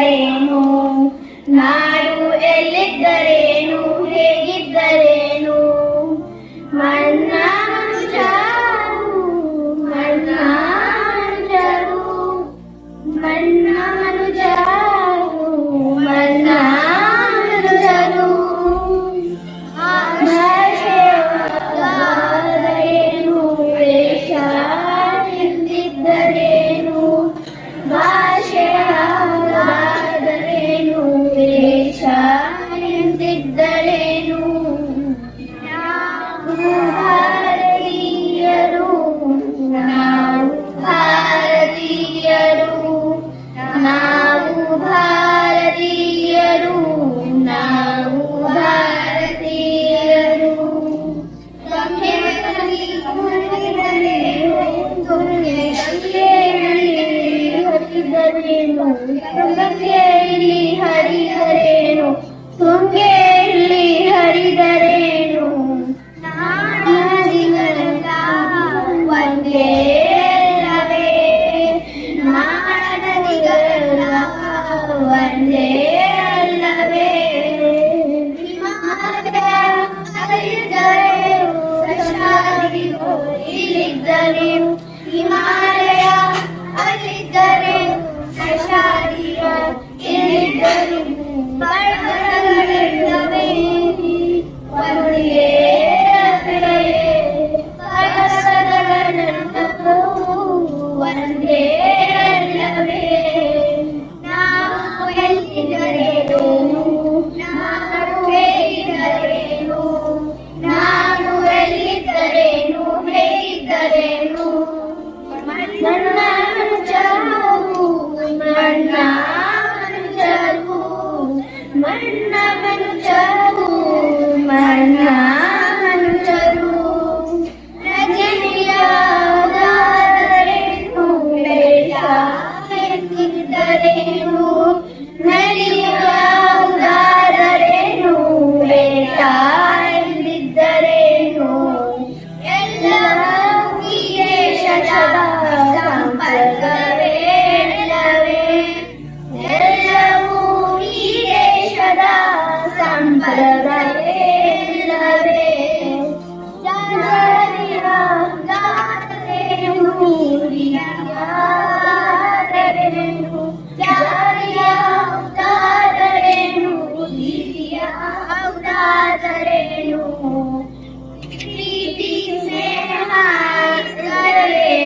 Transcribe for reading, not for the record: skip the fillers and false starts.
ಎಲ್ಲಿದ್ದರೇನು, ನಾಡು ಎಲ್ಲಿದ್ದರೇನು, ಹೇಗಿದ್ದರೇನು. ಮನ್ನ ಮನುಜರು, ಮನ್ನ ಮನುಜರು, ಮನ್ನ ಮನುಜರು, ಮನ್ನ ಮನುಜರು. ಭಾಷೆಯಾದರೇನು, ವೇಷ ಎಂದಿದ್ದರೇನು, ಭಾಷೆಯಾದರೇನು, ವೇಷ ಎಂದಿದ್ದರೇನು. ನಾವು ಭಾರತೀಯರು, ನಾವು ಭಾರತೀಯರು, ನಾವು ಭಾರತೀಯರು, ನಾವು ಭಾರತೀಯರು. ಗಂಗೆಯಲ್ಲಿ ಹರಿದರೇನು, ತುಂಗೆಯಲ್ಲಿ ಹರಿದರೇನು, ತುಂಗೆಯಲ್ಲಿ ಹರಿದರೇನು. ನದಿಗಳೆಲ್ಲ ಒಂದೇ ಅಲ್ಲವೇ, ನದಿಗಳೆಲ್ಲ ಒಂದೇ ಅಲ್ಲವೇ. ಇಲ್ಲಿದ್ದರೇನು, ಹಿಮಾಲಯ ಅಲ್ಲಿದ್ದರೆ ಸಶಾರಿಯ ಇಲ್ಲಿದ್ದರು. ಪರ್ವತಗಳೆಲ್ಲವೇ ಒಂದೇ